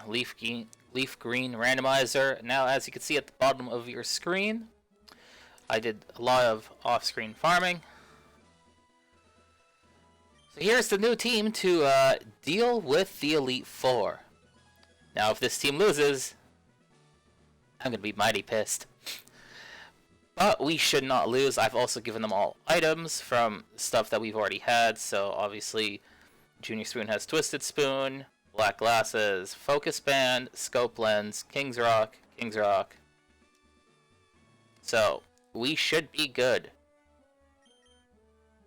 leaf green randomizer. Now, as you can see at the bottom of your screen, I did a lot of off-screen farming. So here's the new team to deal with the Elite Four. Now, if this team loses, I'm gonna be mighty pissed. But we should not lose. I've also given them all items from stuff that we've already had. So obviously, Junior Spoon has Twisted Spoon, Black Glasses, Focus Band, Scope Lens, King's Rock. So, we should be good.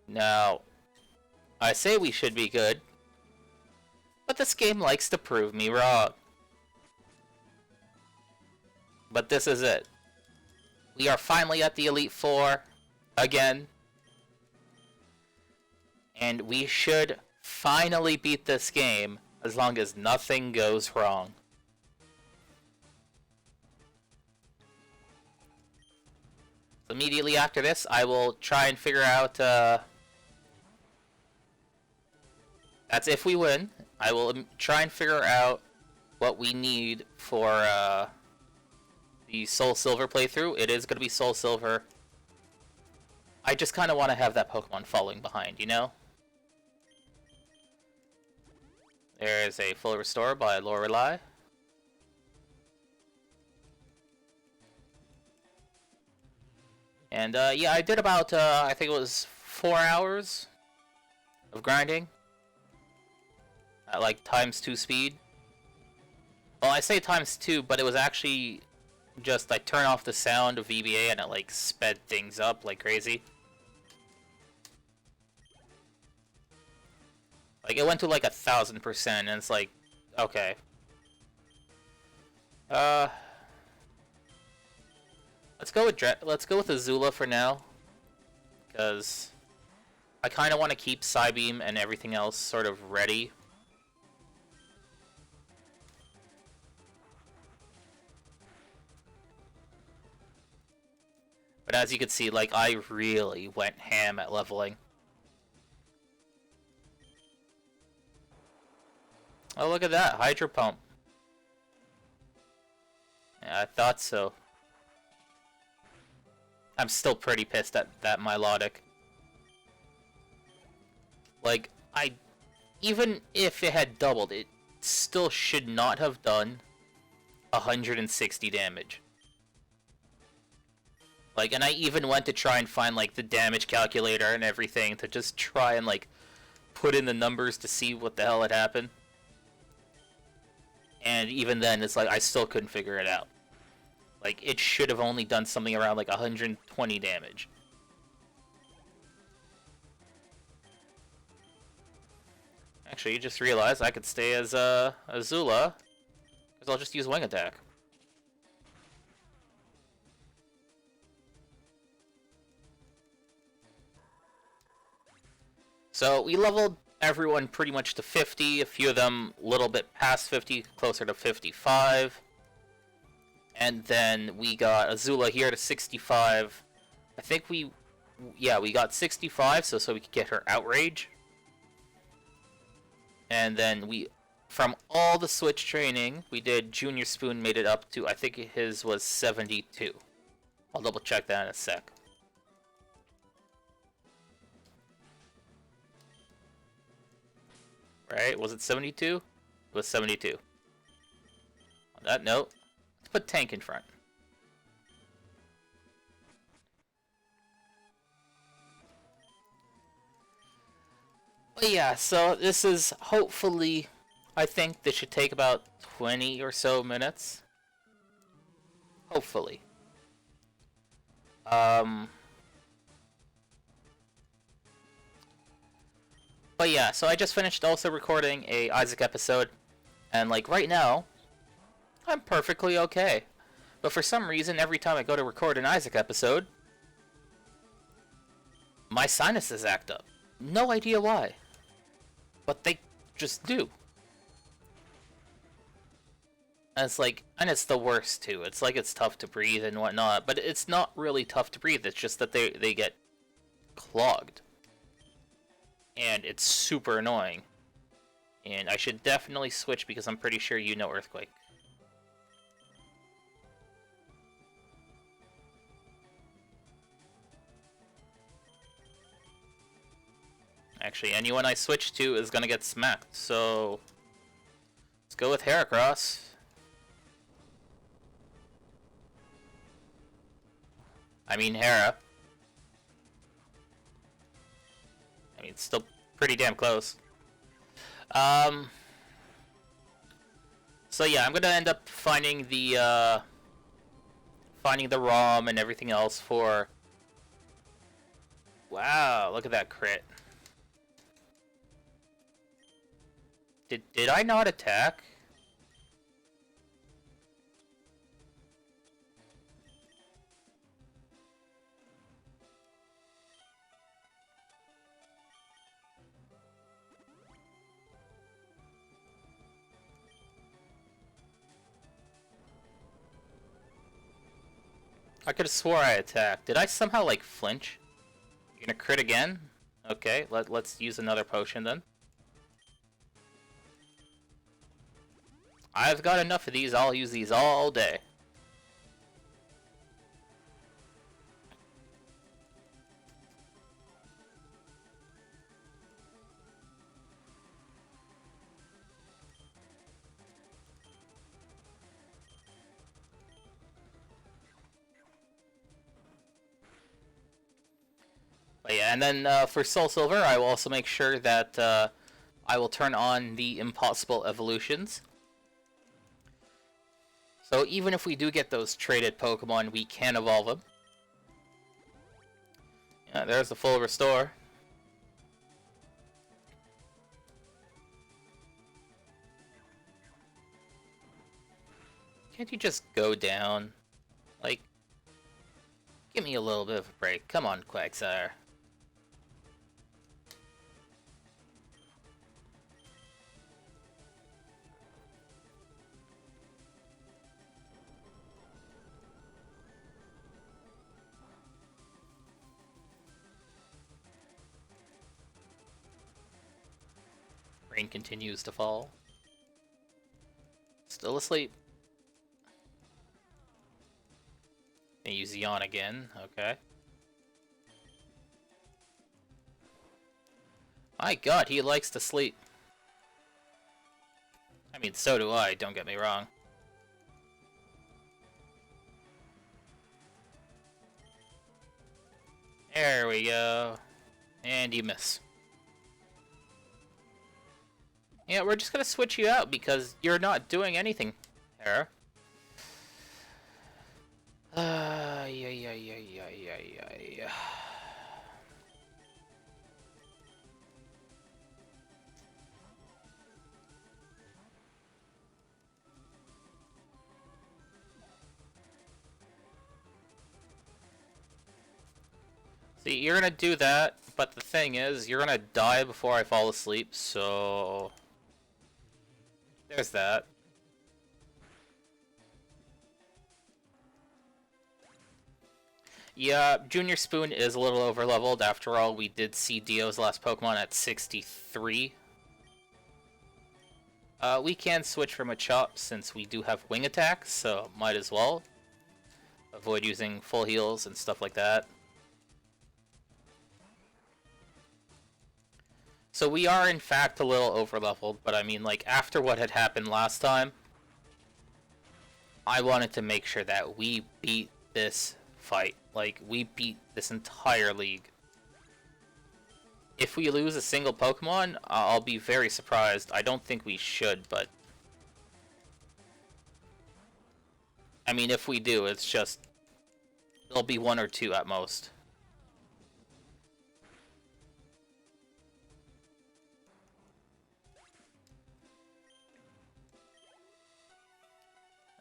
Now, I say we should be good, but this game likes to prove me wrong. But this is it. We are finally at the Elite Four again. And we should finally beat this game as long as nothing goes wrong. So immediately after this, I will try and figure out... that's if we win. I will try and figure out what we need for the Soul Silver playthrough. It is going to be Soul Silver. I just kind of want to have that Pokemon following behind, you know? There's a full restore by Lorelei. And yeah, I did about, I think it was 4 hours of grinding. At like ×2 speed. Well, I say ×2, but it was actually just I turn off the sound of VBA and it like sped things up like crazy. Like it went to like 1000%, and it's like, okay. Let's go with Azula for now, because I kind of want to keep Psybeam and everything else sort of ready. But as you can see, like, I really went ham at leveling. Oh, look at that. Hydro Pump. Yeah, I thought so. I'm still pretty pissed at that Milotic. Like, even if it had doubled, it still should not have done 160 damage. Like, and I even went to try and find, like, the damage calculator and everything to just try and, like, put in the numbers to see what the hell had happened. And even then, it's like, I still couldn't figure it out. Like, it should have only done something around, like, 120 damage. Actually, you just realized I could stay as, Azula, because I'll just use Wing Attack. So, we leveled everyone pretty much to 50, a few of them a little bit past 50, closer to 55. And then we got Azula here to 65. I think we got 65 so we could get her Outrage. And then from all the Switch training, we did Junior Spoon made it up to, I think his was 72. I'll double check that in a sec. Right? Was it 72? It was 72. On that note, let's put Tank in front. But yeah, so this is hopefully, I think this should take about 20 or so minutes. Hopefully. But yeah, so I just finished also recording a Isaac episode, and like right now, I'm perfectly okay. But for some reason, every time I go to record an Isaac episode, my sinuses act up. No idea why. But they just do. And it's like, and it's the worst too. It's like it's tough to breathe and whatnot, but it's not really tough to breathe, it's just that they get clogged. And it's super annoying. And I should definitely switch because I'm pretty sure you know Earthquake. Actually, anyone I switch to is gonna get smacked, so let's go with Heracross. I mean Hera. I mean, it's still pretty damn close. So yeah, I'm gonna end up finding the ROM and everything else for... Wow, look at that crit. Did I not attack? I could have swore I attacked. Did I somehow, like, flinch? You're gonna crit again? Okay, let's use another potion then. I've got enough of these, I'll use these all day. But yeah, and then for Soul Silver, I will also make sure that I will turn on the impossible evolutions. So even if we do get those traded Pokemon, we can evolve them. Yeah, there's the full restore. Can't you just go down? Like, give me a little bit of a break. Come on, Quagsire. Rain continues to fall. Still asleep. And use Yawn again, okay. My god, he likes to sleep. I mean, so do I, don't get me wrong. There we go. And you miss. Yeah, we're just gonna switch you out because you're not doing anything, Hera. Yeah. See, you're gonna do that, but the thing is, you're gonna die before I fall asleep, so... There's that. Yeah, Junior Spoon is a little overleveled. After all, we did see Dio's last Pokemon at 63. We can switch from a Chop since we do have Wing attacks, so might as well. Avoid using full heals and stuff like that. So we are in fact a little overleveled, but I mean, like, after what had happened last time, I wanted to make sure that we beat this fight. Like, we beat this entire league. If we lose a single Pokemon, I'll be very surprised. I don't think we should, but... I mean, if we do, it's just... There'll be one or two at most.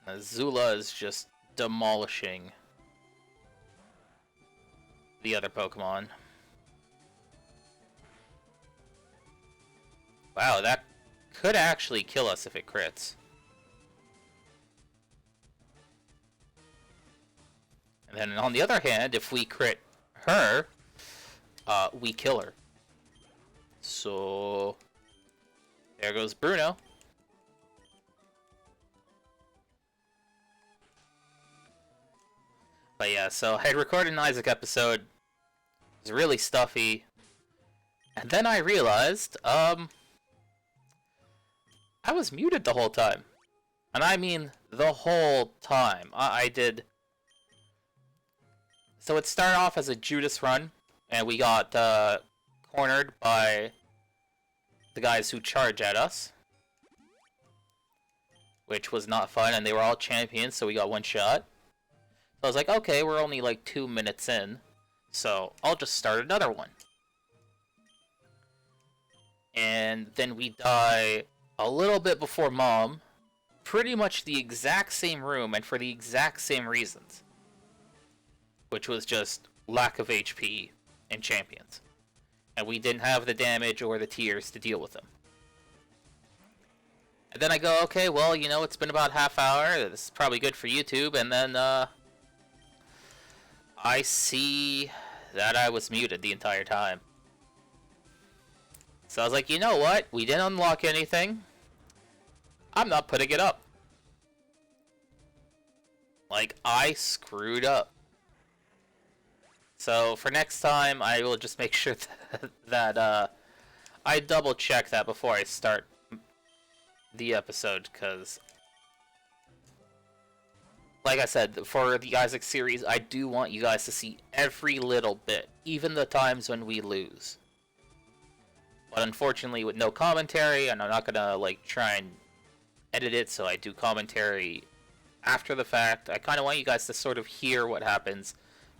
Azula is just demolishing the other Pokemon. Wow, that could actually kill us if it crits. And then on the other hand, if we crit her, we kill her. So There goes Bruno. But yeah, so I had recorded an Isaac episode. It was really stuffy. And then I realized, I was muted the whole time. And I mean the whole time. I did... So it started off as a Judas run, and we got cornered by the guys who charge at us. Which was not fun, and they were all champions, so we got one shot. So I was like, okay, we're only like 2 minutes in, so I'll just start another one. And then we die a little bit before Mom, pretty much the exact same room and for the exact same reasons. Which was just lack of HP and champions. And we didn't have the damage or the tiers to deal with them. And then I go, okay, well, you know, it's been about half hour, this is probably good for YouTube, and then, I see that I was muted the entire time. So I was like, you know what? We didn't unlock anything. I'm not putting it up. Like, I screwed up. So for next time, I will just make sure that I double check that before I start the episode, because like I said, for the Isaac series, I do want you guys to see every little bit, even the times when we lose. But unfortunately, with no commentary, and I'm not gonna like try and edit it so I do commentary after the fact, I kind of want you guys to sort of hear what happens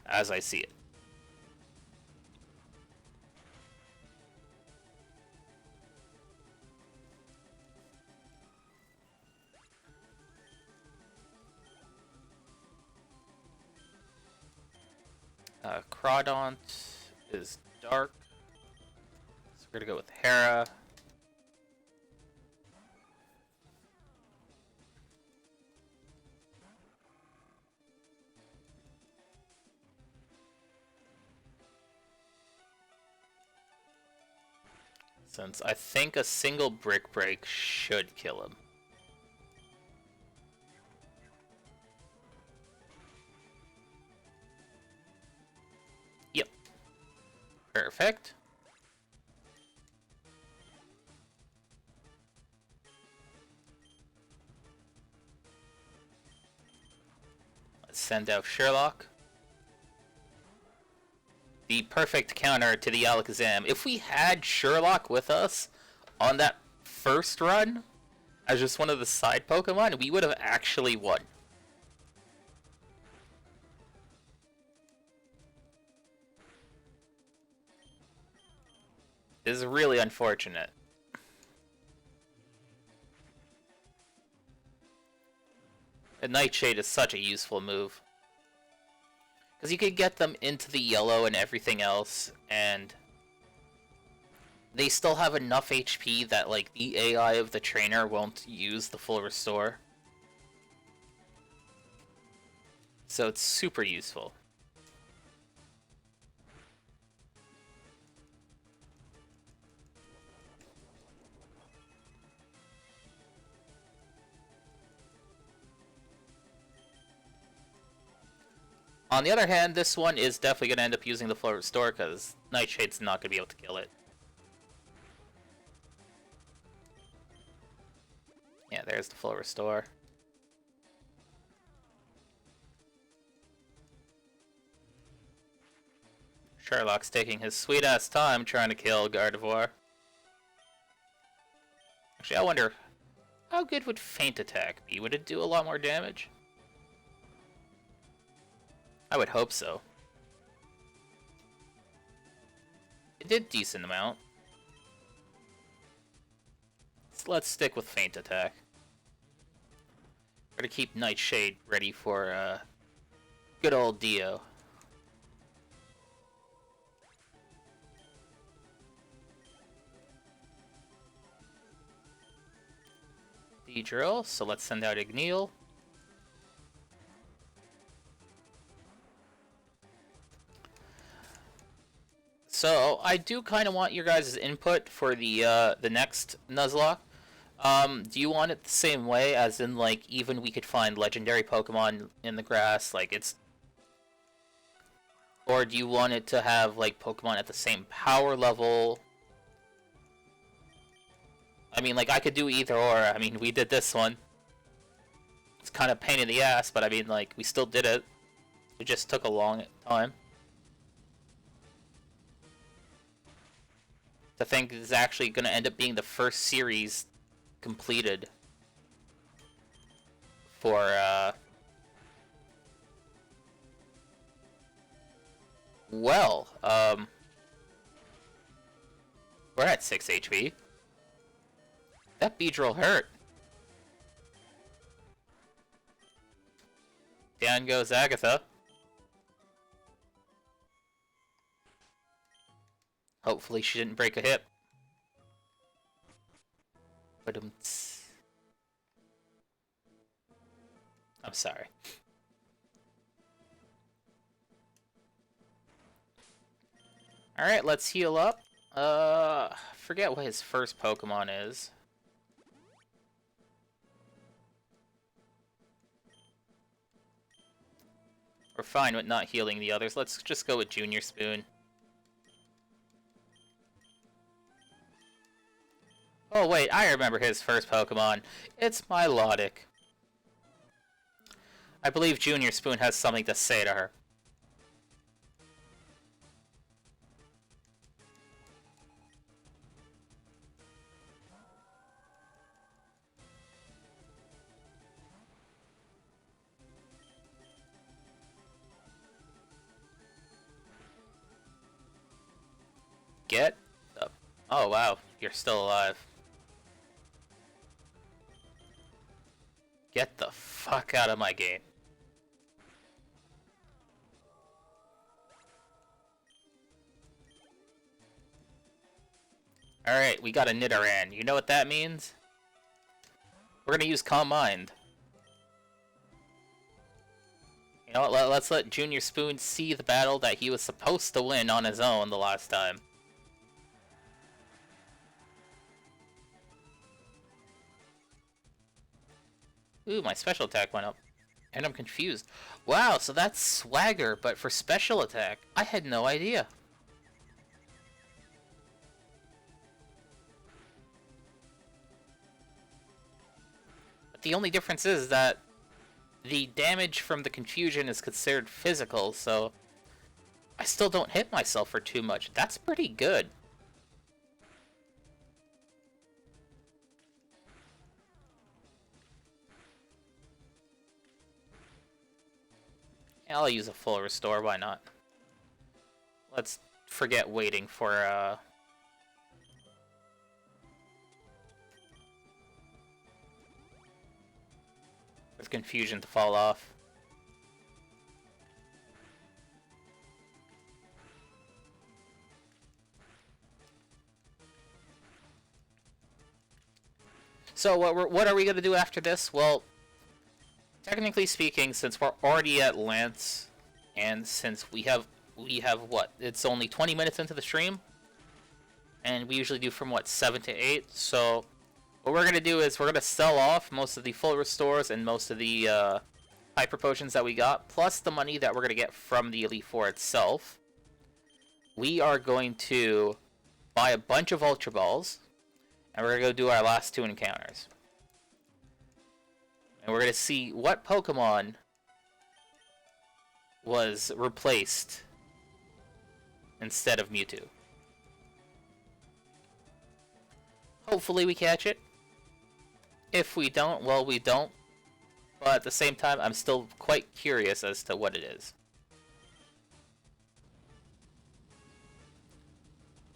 as I see it. Crawdaunt is dark, so we're gonna go with Hera. Since I think a single brick break should kill him. Yep. Perfect. Let's send out Sherlock. The perfect counter to the Alakazam. If we had Sherlock with us on that first run as just one of the side Pokemon, we would have actually won. This is really unfortunate. The Nightshade is such a useful move. Because you could get them into the yellow and everything else, and they still have enough HP that, like, the AI of the trainer won't use the full restore. So it's super useful. On the other hand, this one is definitely going to end up using the full restore because Nightshade's not going to be able to kill it. Yeah, there's the full restore. Sherlock's taking his sweet-ass time trying to kill Gardevoir. Actually, I wonder, how good would Feint Attack be? Would it do a lot more damage? I would hope so. It did a decent amount. So let's stick with Feint Attack. We're gonna keep Nightshade ready for good old Dio. D-Drill, so let's send out Igneel. So I do kind of want your guys' input for the next Nuzlocke. Do you want it the same way, as in, like, even we could find legendary Pokemon in the grass, like, it's... Or do you want it to have, like, Pokemon at the same power level? I mean, like, I could do either or. I mean, we did this one. It's kind of a pain in the ass, but I mean, like, we still did it. It just took a long time. To think this is actually going to end up being the first series completed for, well, we're at 6 HP. That Beedrill hurt. Down goes Agatha. Hopefully she didn't break a hip. But I'm sorry. Alright, let's heal up. Forget what his first Pokemon is. We're fine with not healing the others. Let's just go with Junior Spoon. Oh wait, I remember his first Pokemon. It's Milotic. I believe Junior Spoon has something to say to her. Get up. Oh wow, you're still alive. Get the fuck out of my game. Alright, we got a Nidoran. You know what that means? We're gonna use Calm Mind. You know what, let's let Junior Spoon see the battle that he was supposed to win on his own the last time. Ooh, my special attack went up. And I'm confused. Wow, so that's Swagger, but for special attack. I had no idea. But the only difference is that the damage from the confusion is considered physical, so I still don't hit myself for too much. That's pretty good. I'll use a full restore, why not? Let's forget waiting for, confusion to fall off. So what are we gonna do after this? Well, technically speaking, since we're already at Lance, and since we have what? It's only 20 minutes into the stream, and we usually do from what, 7 to 8. So what we're gonna do is we're gonna sell off most of the full restores and most of the hyper potions that we got, plus the money that we're gonna get from the Elite Four itself. We are going to buy a bunch of Ultra Balls, and we're gonna go do our last 2 encounters. And we're going to see what Pokemon was replaced instead of Mewtwo. Hopefully we catch it. If we don't, well, we don't. But at the same time, I'm still quite curious as to what it is.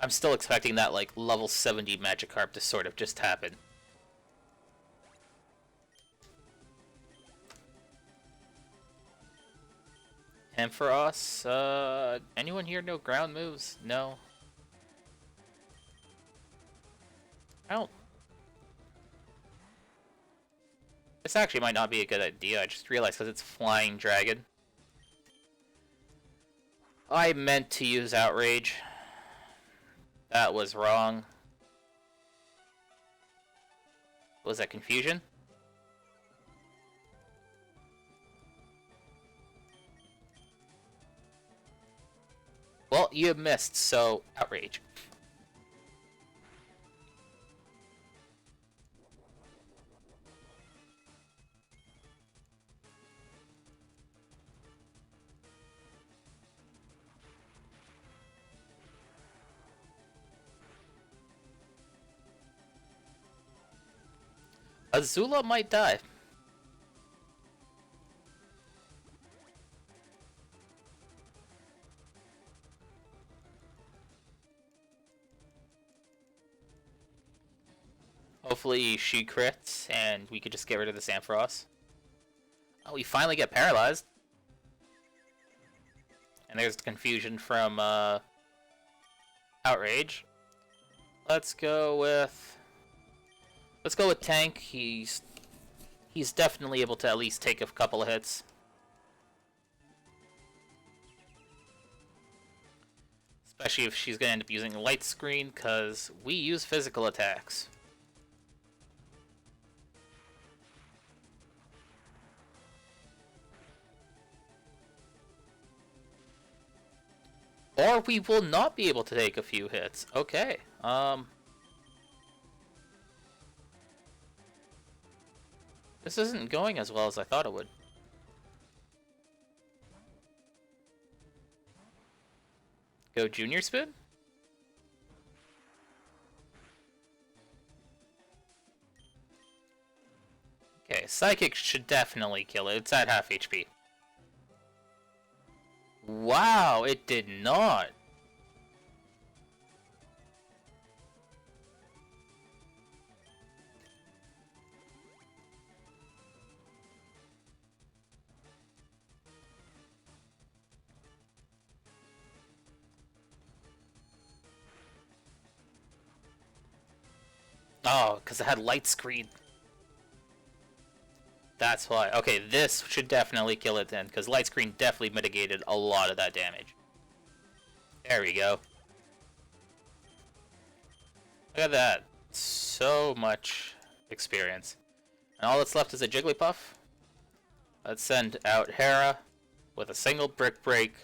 I'm still expecting that, like, level 70 Magikarp to sort of just happen. And for us, anyone here know ground moves? No. I don't. This actually might not be a good idea. I just realized because it's Flying Dragon. I meant to use Outrage. That was wrong. Was that confusion? Well, you missed, so outrage. Azula might die. Hopefully she crits and we could just get rid of the Samfrost. Oh, we finally get paralyzed. And there's the confusion from Outrage. Let's go with Tank. He's definitely able to at least take a couple of hits. Especially if she's going to end up using Light Screen, because we use physical attacks. Or we will not be able to take a few hits. Okay. This isn't going as well as I thought it would. Go Junior Spin? Okay, Psychic should definitely kill it. It's at half HP. Wow, it did not. Oh, because it had Light Screen. That's why. Okay, this should definitely kill it then, because Light Screen definitely mitigated a lot of that damage. There we go. Look at that. So much experience. And all that's left is a Jigglypuff. Let's send out Hera with a single Brick Break.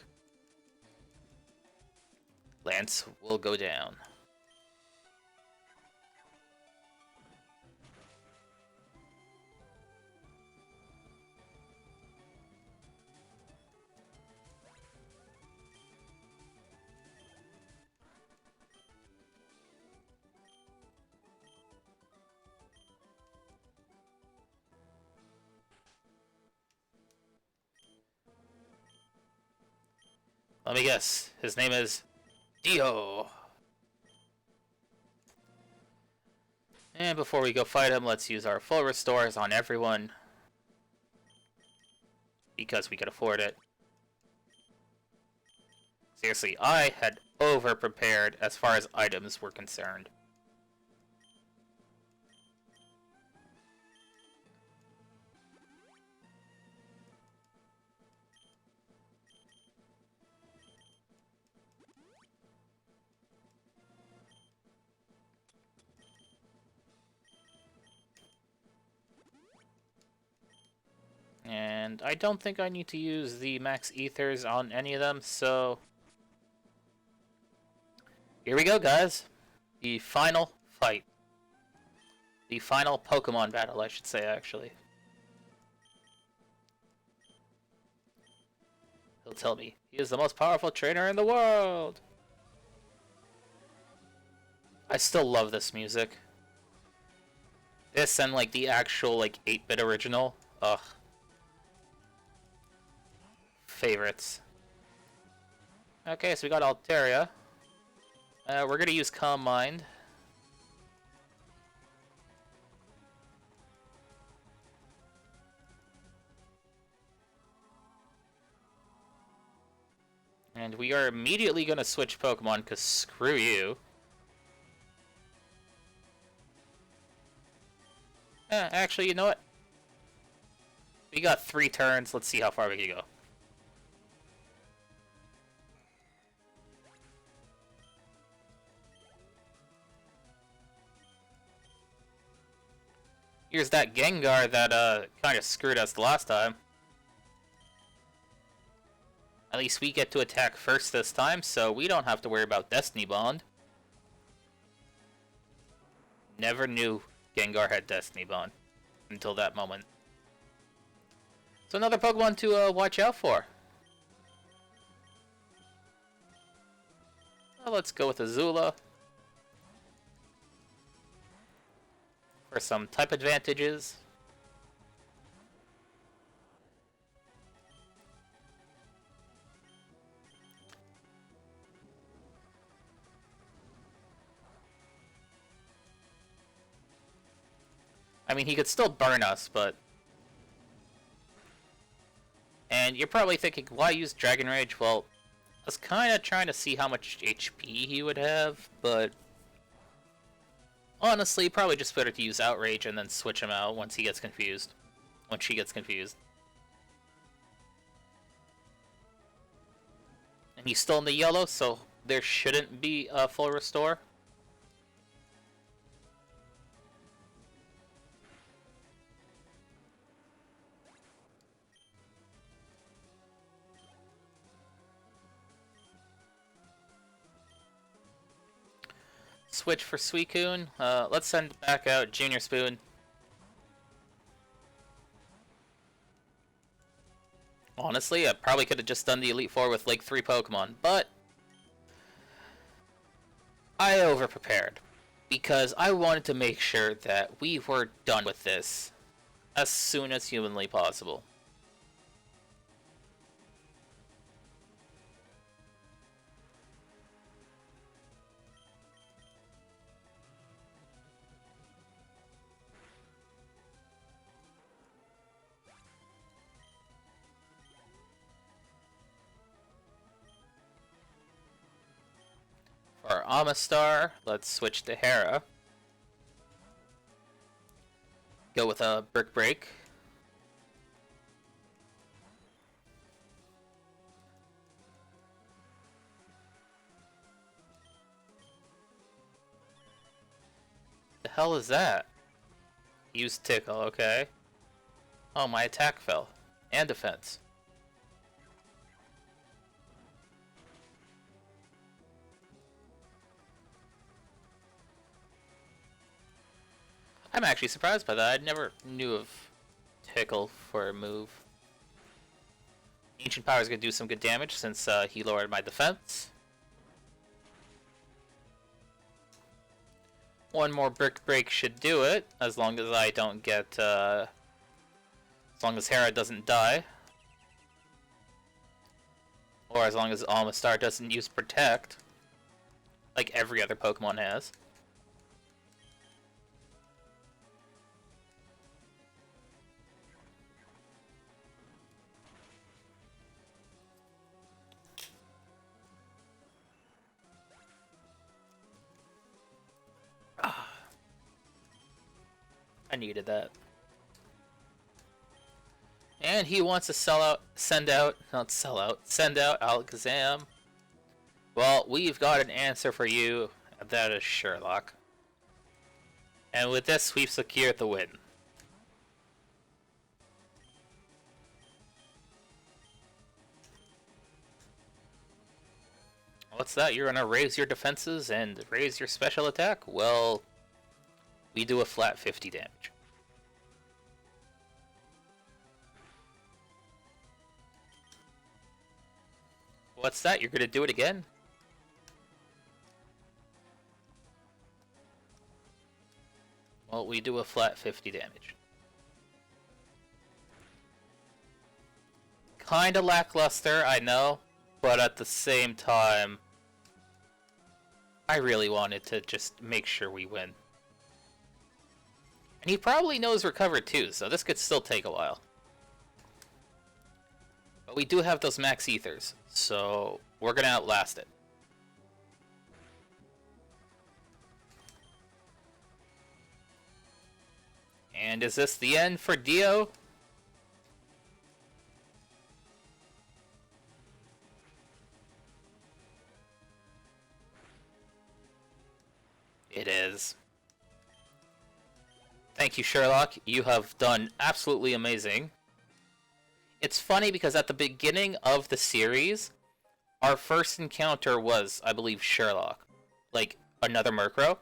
Lance will go down. Let me guess. His name is Dio. And before we go fight him, let's use our full restores on everyone. Because we could afford it. Seriously, I had over-prepared as far as items were concerned. And I don't think I need to use the max ethers on any of them, so here we go, guys. The final fight. The final Pokemon battle, I should say, actually. He'll tell me he is the most powerful trainer in the world. I still love this music. This and, like, the actual, like, 8-bit original. Ugh. Favorites. Okay, so we got Altaria. We're gonna use Calm Mind. And we are immediately gonna switch Pokemon, because screw you. Actually, you know what? We got 3 turns. Let's see how far we can go. Here's that Gengar that kind of screwed us the last time. At least we get to attack first this time, so we don't have to worry about Destiny Bond. Never knew Gengar had Destiny Bond until that moment. So another Pokemon to watch out for. Well, let's go with Azula for some type advantages. I mean, he could still burn us, but... And you're probably thinking, why use Dragon Rage? Well, I was kind of trying to see how much HP he would have, but... Honestly, probably just better to use Outrage and then switch him out once he gets confused. Once she gets confused. And he's still in the yellow, so there shouldn't be a full restore. Switch for Suicune. Let's send back out Junior Spoon. Honestly, I probably could have just done the Elite Four with like 3 Pokemon, but I overprepared because I wanted to make sure that we were done with this as soon as humanly possible. For Amistar, let's switch to Hera. Go with a Brick Break. The hell is that? Use Tickle, okay. Oh, my attack fell. And defense. I'm actually surprised by that. I never knew of Tickle for a move. Ancient Power is going to do some good damage since he lowered my defense. One more Brick Break should do it, as long as I don't get, as long as Hera doesn't die. Or as long as Amistar doesn't use Protect, like every other Pokemon has. I needed that. And he wants to send out Alakazam. Well, we've got an answer for you, and that is Sherlock. And with this, we've secured the win. What's that? You're gonna raise your defenses and raise your special attack? Well, we do a flat 50 damage. What's that? You're gonna do it again? Well, we do a flat 50 damage. Kinda lackluster, I know, but at the same time, I really wanted to just make sure we win. And he probably knows Recover too, so this could still take a while. But we do have those Max Ethers, so we're gonna outlast it. And is this the end for Dio? It is. Thank you, Sherlock. You have done absolutely amazing. It's funny because at the beginning of the series, our first encounter was, I believe, Sherlock. Like, another Murkrow.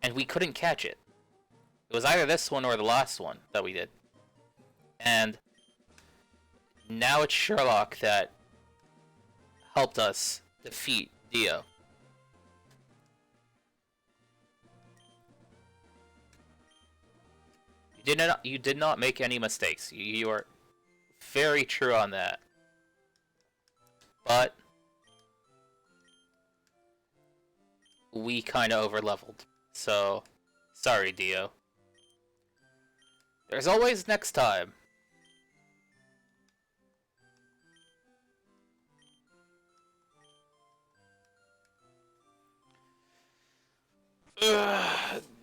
And we couldn't catch it. It was either this one or the last one that we did. And now it's Sherlock that helped us defeat Dio. You did not make any mistakes. You are very true on that. But we kind of overleveled. So, sorry, Dio. There's always next time.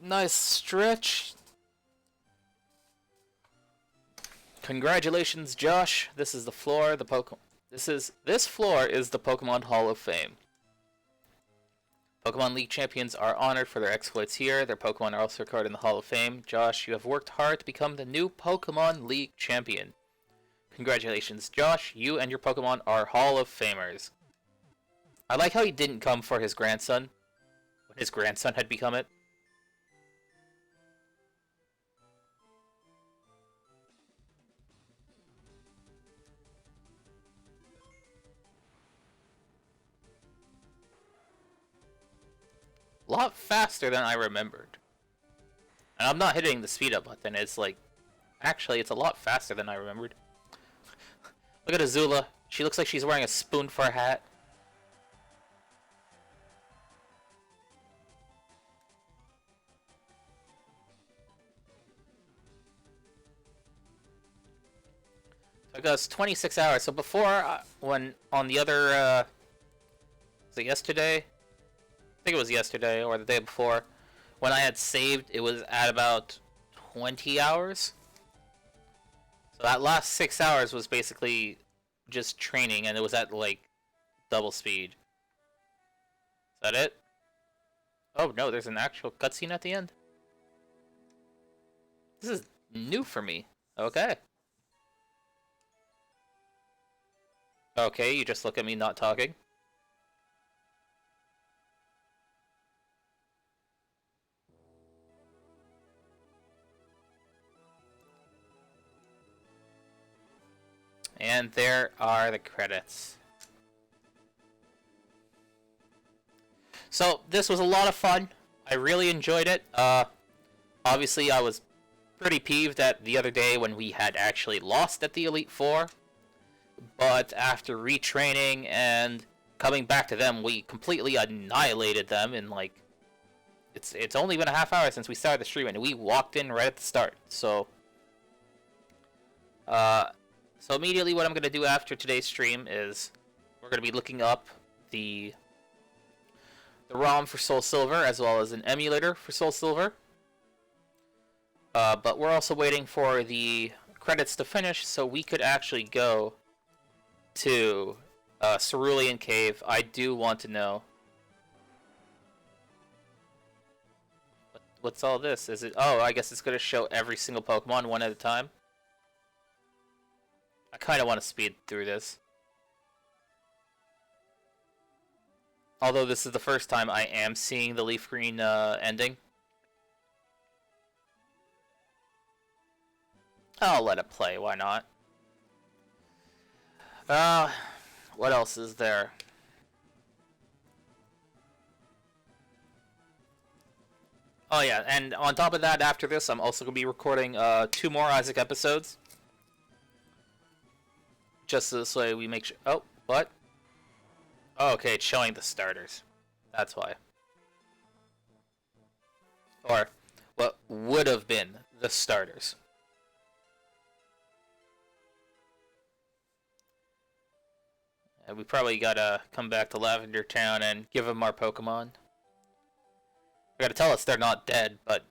Nice stretch. Congratulations, Josh. This is the floor. This floor is the Pokemon Hall of Fame. Pokemon League champions are honored for their exploits here. Their Pokemon are also recorded in the Hall of Fame. Josh, you have worked hard to become the new Pokemon League champion. Congratulations, Josh. You and your Pokemon are Hall of Famers. I like how he didn't come for his grandson when his grandson had become it. A lot faster than I remembered. And I'm not hitting the speed up button. It's like, actually, it's a lot faster than I remembered. Look at Azula. She looks like she's wearing a spoon for a hat. Took us 26 hours. So before, when on the other, was it yesterday? I think it was yesterday or the day before. When I had saved, it was at about 20 hours. So that last 6 hours was basically just training, and it was at, like, double speed. Is that it? Oh, no, there's an actual cutscene at the end. This is new for me. Okay. Okay, you just look at me not talking. And there are the credits. So, this was a lot of fun. I really enjoyed it. Obviously, I was pretty peeved at the other day when we had actually lost at the Elite Four. But after retraining and coming back to them, we completely annihilated them in, like... It's only been a half hour since we started the stream, and we walked in right at the start. So immediately what I'm going to do after today's stream is we're going to be looking up the ROM for Soul Silver as well as an emulator for Soul Silver. But we're also waiting for the credits to finish so we could actually go to Cerulean Cave. I do want to know. What's all this? Is it? Oh, I guess it's going to show every single Pokemon one at a time. I kind of want to speed through this. Although this is the first time I am seeing the Leaf Green ending. I'll let it play, why not? What else is there? Oh yeah, and on top of that, after this, I'm also going to be recording 2 more Isaac episodes. Just this way we make sure... Oh, what? Oh, okay, it's showing the starters. That's why. Or what would have been the starters. And we probably gotta come back to Lavender Town and give them our Pokemon. They gotta tell us they're not dead, but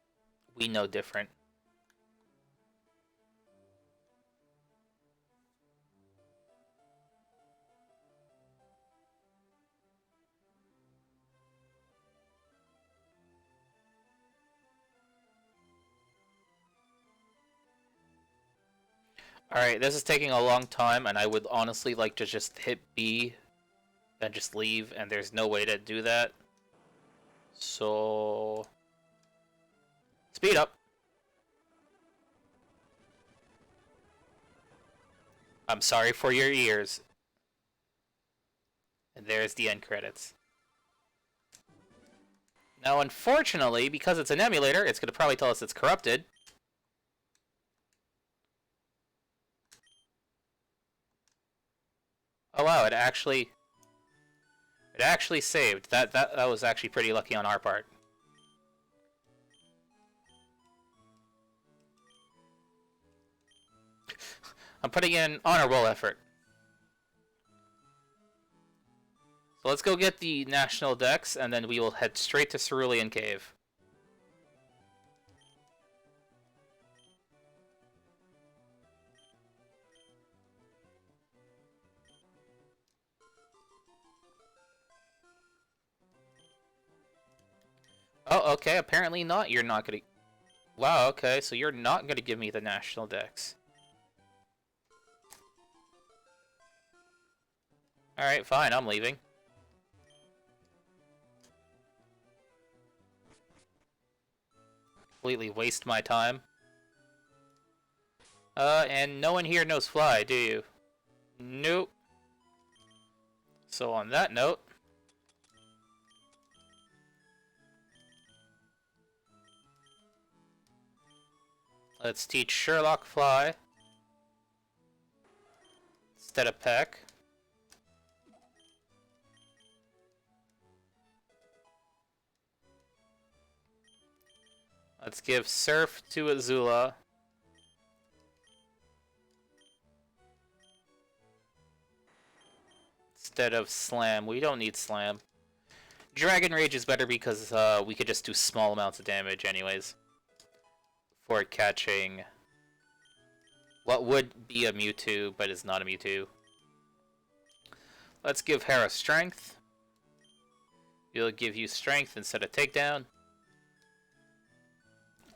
we know different. Alright, this is taking a long time, and I would honestly like to just hit B and just leave, and there's no way to do that. So... speed up. I'm sorry for your ears. And there's the end credits. Now, unfortunately, because it's an emulator, it's going to probably tell us it's corrupted. Oh wow, it actually saved. That was actually pretty lucky on our part. I'm putting in honorable effort. So let's go get the National Dex, and then we will head straight to Cerulean Cave. Oh, okay, apparently not. You're not gonna... wow, okay, so you're not gonna give me the National Dex. Alright, fine, I'm leaving. Completely waste my time. And no one here knows fly, do you? Nope. So on that note... let's teach Sherlock fly. Instead of peck. Let's give Surf to Azula. Instead of Slam. We don't need Slam. Dragon Rage is better because we could just do small amounts of damage anyways. For catching what would be a Mewtwo, but is not a Mewtwo. Let's give Hera Strength. We'll give you Strength instead of Takedown.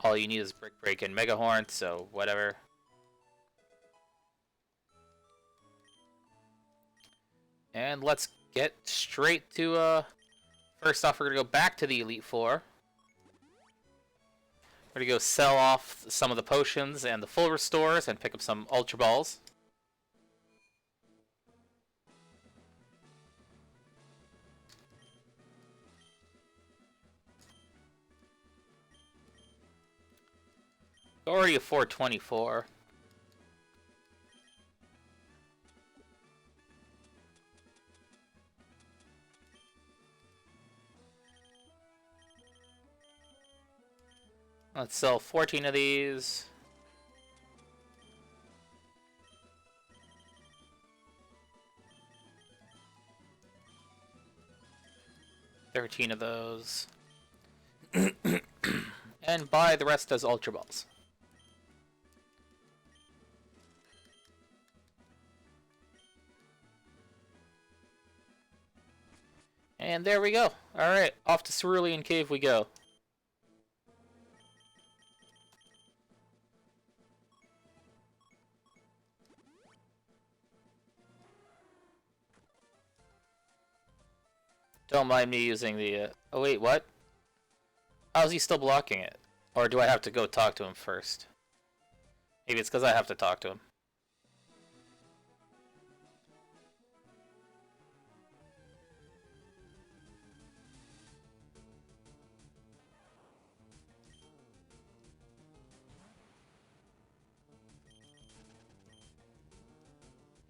All you need is Brick Break and Mega Horn, so whatever. And let's get straight to, first off, we're gonna go back to the Elite Four. We're gonna go sell off some of the potions and the full restores and pick up some Ultra Balls. Already a 424. Let's sell 14 of these. $13 of those. And buy the rest as Ultra Balls. And there we go. Alright, off to Cerulean Cave we go. Don't mind me using the, oh wait, what? How's he still blocking it? Or do I have to go talk to him first? Maybe it's because I have to talk to him.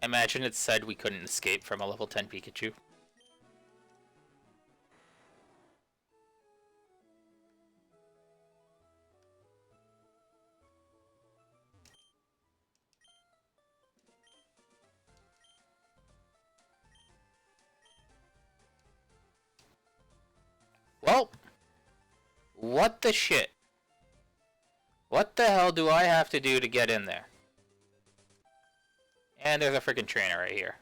I imagine it said we couldn't escape from a level 10 Pikachu. Well, what the shit? What the hell do I have to do to get in there? And there's a freaking trainer right here.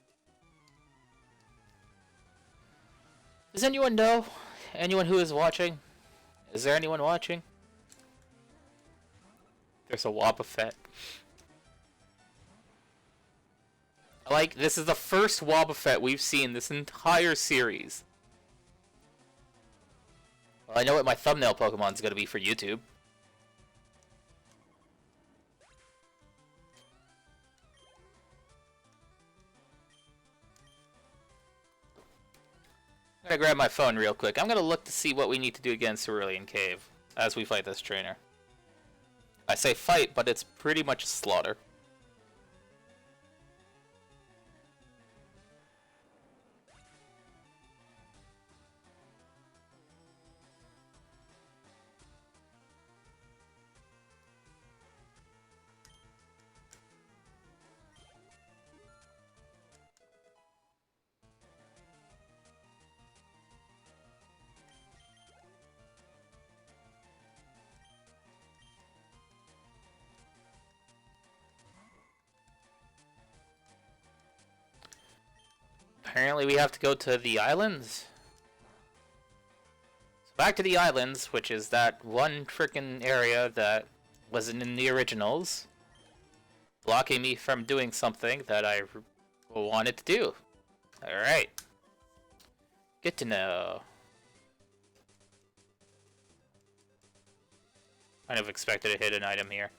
Does anyone know? Anyone who is watching? Is there anyone watching? There's a Wobbuffet. Like, this is the first Wobbuffet we've seen this entire series. Well, I know what my thumbnail Pokemon's gonna be for YouTube. I'm gonna grab my phone real quick. I'm gonna look to see what we need to do against Cerulean Cave as we fight this trainer. I say fight, but it's pretty much slaughter. Apparently we have to go to the islands. So back to the islands, which is that one frickin' area that wasn't in the originals, blocking me from doing something that I wanted to do. Alright. Good to know. Kind of expected to hit an item here.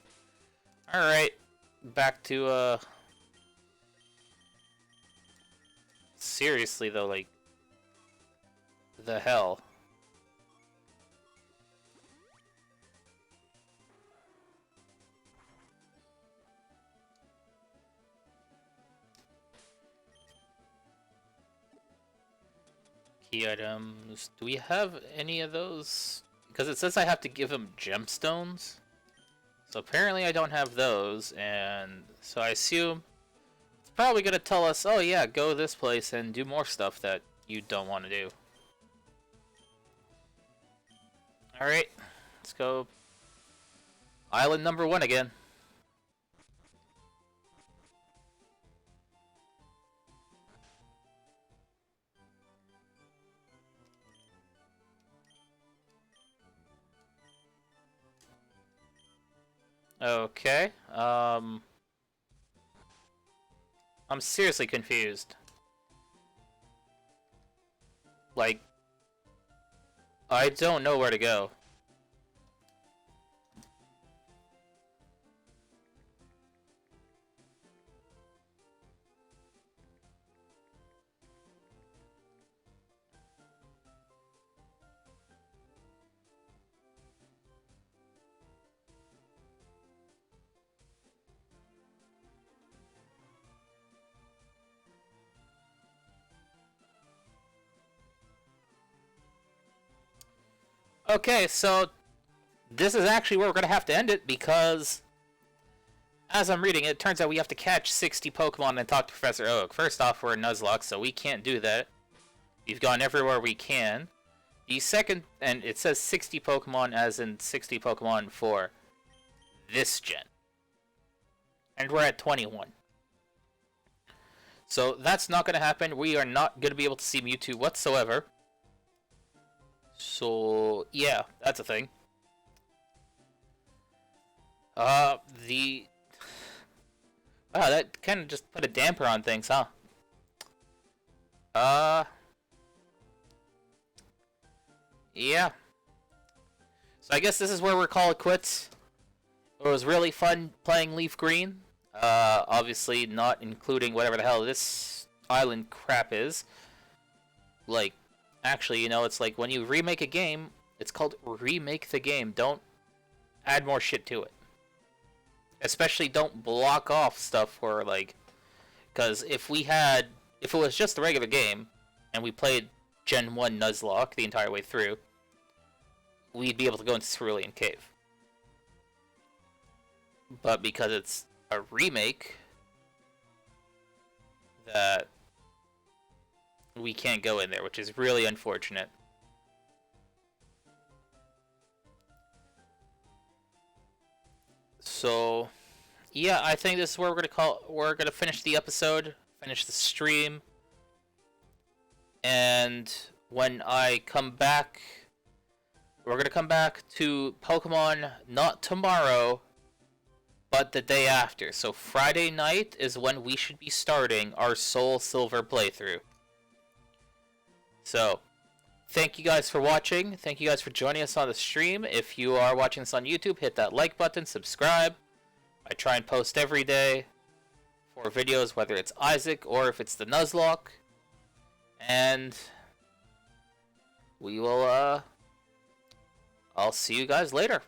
Alright. Back to, seriously though, like, the hell. Key items. Do we have any of those? Because it says I have to give him gemstones. So apparently I don't have those, and so I assume it's probably going to tell us, oh yeah, go this place and do more stuff that you don't want to do. Alright, let's go island number 1 again. Okay, I'm seriously confused. Like, I don't know where to go. Okay, so this is actually where we're going to have to end it, because as I'm reading it, it turns out we have to catch 60 Pokemon and talk to Professor Oak. First off, we're in Nuzlocke, so we can't do that. We've gone everywhere we can. The second, and it says 60 Pokemon as in 60 Pokemon for this gen. And we're at 21. So that's not going to happen. We are not going to be able to see Mewtwo whatsoever. So, yeah, that's a thing. Wow, that kind of just put a damper on things, huh? Yeah. So I guess this is where we're call it quits. It was really fun playing Leaf Green. Obviously not including whatever the hell this island crap is. Like, actually, you know, it's like when you remake a game, it's called remake the game. Don't add more shit to it. Especially don't block off stuff for, like, because if it was just a regular game, and we played Gen 1 Nuzlocke the entire way through, we'd be able to go into Cerulean Cave. But because it's a remake, that we can't go in there, which is really unfortunate. So, yeah, I think this is where we're gonna finish the episode, finish the stream, and when I come back, we're gonna come back to Pokemon not tomorrow, but the day after. So Friday night is when we should be starting our Soul Silver playthrough. So, thank you guys for watching. Thank you guys for joining us on the stream. If you are watching this on YouTube, hit that like button, subscribe. I try and post every day for videos, whether it's Isaac or if it's the Nuzlocke. And we will, I'll see you guys later.